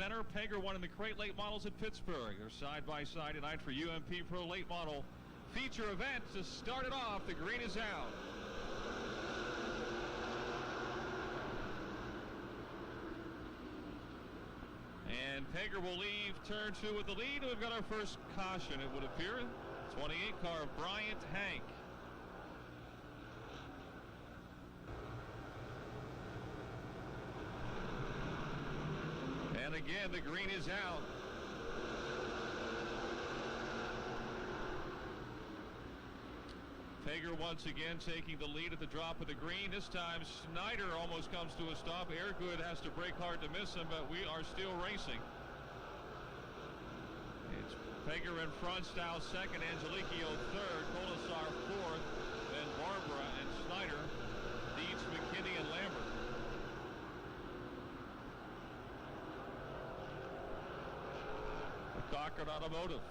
center. Pager won in the crate late models at Pittsburgh. They're side by side tonight for UMP Pro late model feature event. To start it off, the green is out. And Pager will leave turn 2 with the lead. We've got our first caution, it would appear. 28 car of Bryant Hank. And again, the green is out. Pager once again taking the lead at the drop of the green. This time Snyder almost comes to a stop. Airgood has to brake hard to miss him, but we are still racing. It's Pager in front, Stow second, Angelico third, Colasar fourth, then Barbara and Snyder, Dietz, McKinney, and Lambert. Cochran Automotive.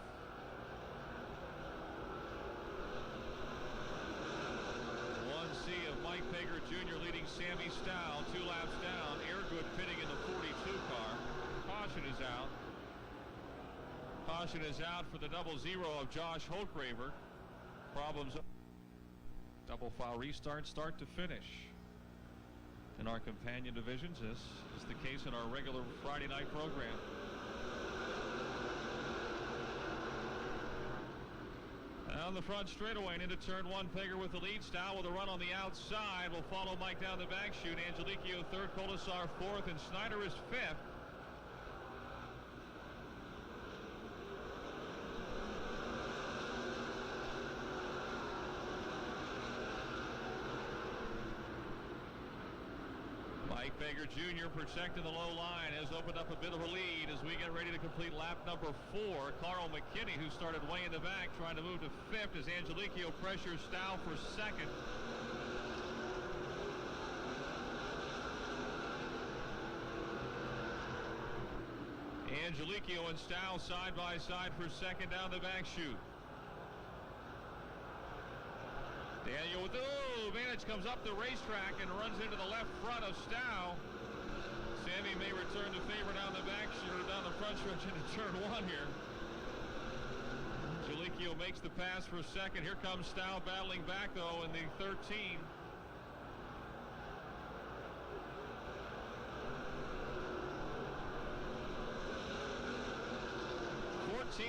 One C of Mike Pager Jr. leading Sammy Stow 2 laps down. Airgood pitting in the 42 car. Caution is out. Caution is out for the 00 of Josh Holtgraver. Problems. Double file restart, start to finish. In our companion divisions, this is the case in our regular Friday night program. Down the front straightaway and into turn 1, Pager with the lead. Stow with a run on the outside. Will follow Mike down the back chute. Angelico third, Colasar fourth, and Snyder is fifth. Mike Pager Jr. protecting the low line has opened up a bit of a lead as we get ready to complete lap number 4. Carl McKinney, who started way in the back, trying to move to fifth as Angelico pressures Stow for second. Angelico and Stow side by side for second down the back chute. Daniel with the advantage comes up the racetrack and runs into the left front of Stow. Sammy may return to favor down the back or down the front stretch into turn 1 here. Angelico makes the pass for second. Here comes Stow battling back though in the 13.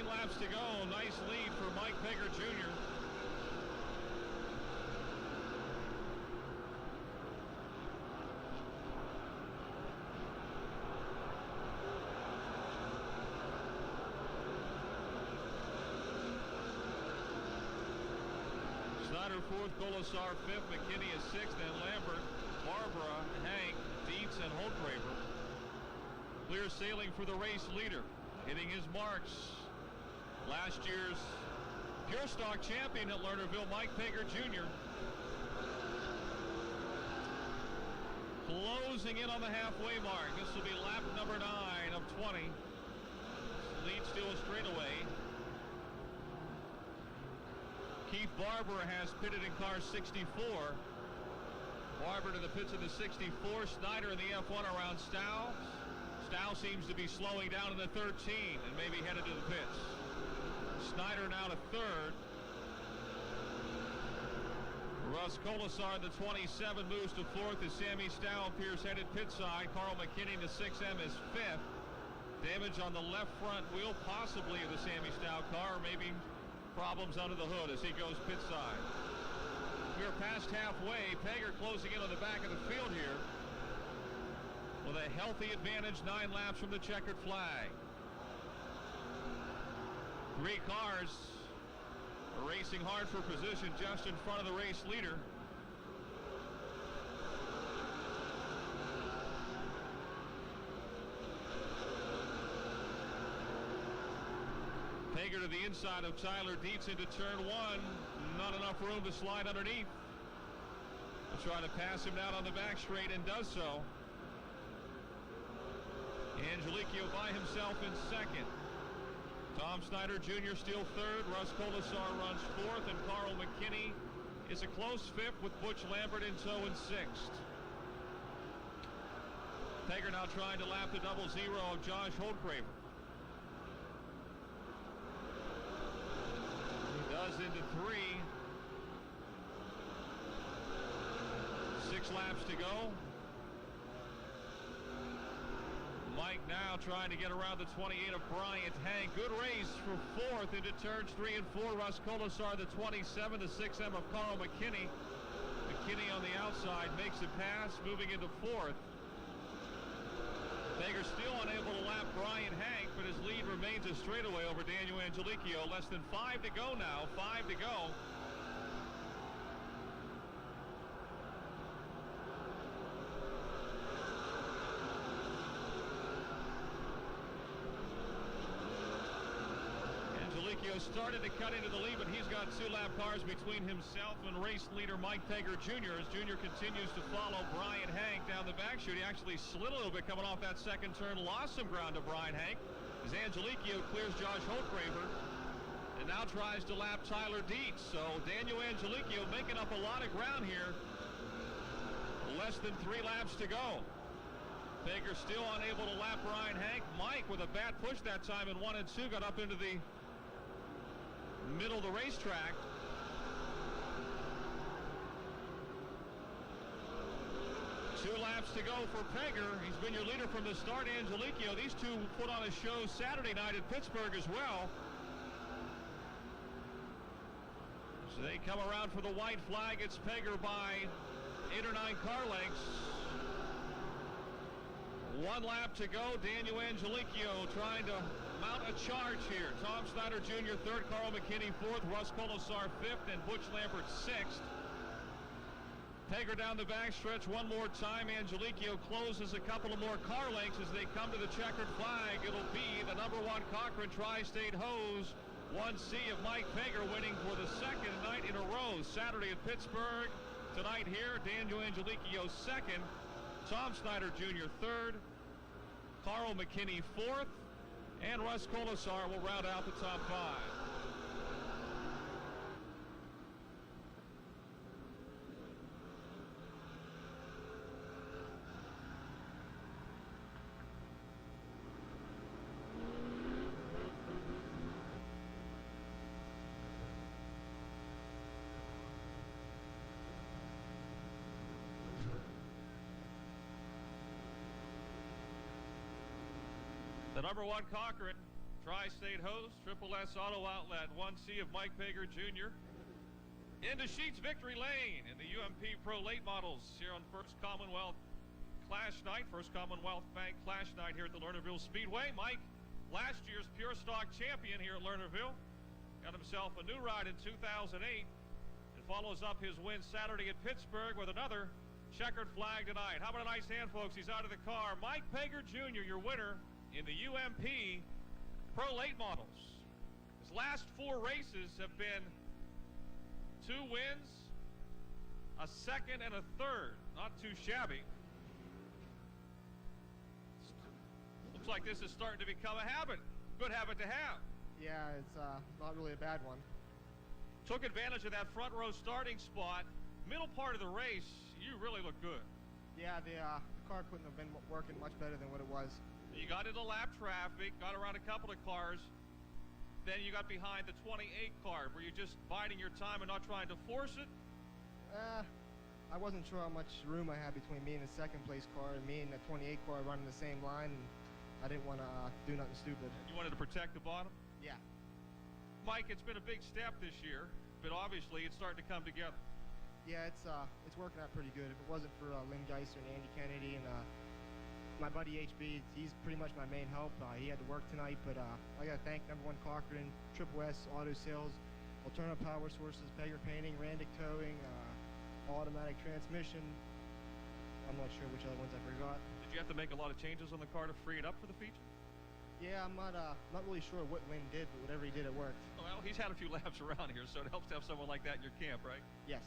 Laps to go. Nice lead for Mike Pager Jr. Snyder fourth, Colasar fifth, McKinney is sixth, and Lambert, Barbara, Hank, Dietz, and Holtgraver. Clear sailing for the race leader. Hitting his marks. Last year's Pure Stock champion at Lernerville, Mike Pager Jr. Closing in on the halfway mark. This will be lap number 9 of 20. Lead still a straightaway. Keith Barber has pitted in car 64. Barber to the pits of the 64. Snyder in the F1 around Stow. Stow seems to be slowing down in the 13 and maybe headed to the pits. Snyder now to third. Russ Colasar, the 27, moves to fourth as Sammy Stow appears headed pit side. Carl McKinney, the 6M, is fifth. Damage on the left front wheel, possibly of the Sammy Stow car, or maybe problems under the hood as he goes pit side. We're past halfway. Pager closing in on the back of the field here with a healthy advantage, 9 laps from the checkered flag. 3 cars are racing hard for position just in front of the race leader. Pager to the inside of Tyler Dietz into turn 1. Not enough room to slide underneath. He'll try to pass him down on the back straight and does so. Angelico by himself in second. Tom Snyder Jr. still third. Russ Colasar runs fourth, and Carl McKinney is a close fifth with Butch Lambert in tow in sixth. Pegger now trying to lap the double zero of Josh Holdcraver. He does into 3. 6 laps to go. Mike now trying to get around the 28 of Bryant Hank. Good race for 4th into turns 3 and 4. Russ Colasar, the 27, the 6M of Carl McKinney. McKinney on the outside makes a pass, moving into 4th. Pegger still unable to lap Bryant Hank, but his lead remains a straightaway over Daniel Angelicchio. Less than 5 to go now, 5 to go. Angelicchio started to cut into the lead, but he's got 2 lap cars between himself and race leader Mike Pegger Jr. as Jr. continues to follow Bryant Hank down the back chute. He actually slid a little bit coming off that second turn, lost some ground to Bryant Hank as Angelicchio clears Josh Holdcraver and now tries to lap Tyler Dietz. So Daniel Angelicchio making up a lot of ground here. Less than 3 laps to go. Pegger still unable to lap Bryant Hank. Mike with a bad push that time in 1 and 2 got up into the middle of the racetrack. Two laps to go for Pegger. He's been your leader from the start, Angelicchio. These two put on a show Saturday night at Pittsburgh as well. So they come around for the white flag. It's Pegger by 8 or 9 car lengths. 1 lap to go. Daniel Angelicchio trying to mount a charge here. Tom Snyder Jr. 3rd, Carl McKinney 4th, Russ Colasar 5th, and Butch Lambert 6th. Pegger down the backstretch one more time. Angelicchio closes a couple of more car lengths as they come to the checkered flag. It'll be the number 1 Cochran Tri-State Hose 1C of Mike Pegger winning for the 2nd night in a row. Saturday at Pittsburgh. Tonight here, Daniel Angelicchio 2nd, Tom Snyder Jr. 3rd, Carl McKinney 4th, and Russ Colasar will round out the top 5. The number 1 Cochran Tri-State Hose, Triple S Auto Outlet 1C of Mike Pegger Jr. Into Sheets Victory Lane in the UMP Pro Late Models here on First Commonwealth Clash Night, First Commonwealth Bank Clash Night here at the Lernerville Speedway. Mike, last year's Pure Stock champion here at Lernerville, got himself a new ride in 2008 and follows up his win Saturday at Pittsburgh with another checkered flag tonight. How about a nice hand, folks? He's out of the car. Mike Pegger Jr., your winner in the UMP Pro Late Models. His last 4 races have been 2 wins, a 2nd, and a 3rd. Not too shabby. Looks like this is starting to become a habit. Good habit to have. Yeah, it's not really a bad one. Took advantage of that front row starting spot. Middle part of the race, you really look good. Yeah, the car couldn't have been working much better than what it was. You got into lap traffic, got around a couple of cars, then you got behind the 28 car. Were you just biding your time and not trying to force it? I wasn't sure how much room I had between me and the 2nd place car and me and the 28 car running the same line, and I didn't want to do nothing stupid. You wanted to protect the bottom? Yeah. Mike, it's been a big step this year, but obviously it's starting to come together. Yeah, it's working out pretty good. If it wasn't for Lynn Geiser and Andy Kennedy and my buddy HB, he's pretty much my main help. He had to work tonight, but I got to thank number 1 Cochran, Triple S Auto Sales, Alternative Power Sources, Pegger Painting, Randick Towing, Automatic Transmission. I'm not sure which other ones I forgot. Did you have to make a lot of changes on the car to free it up for the feature? Yeah, I'm not really sure what Lynn did, but whatever he did, it worked. Well, he's had a few laps around here, so it helps to have someone like that in your camp, right? Yes.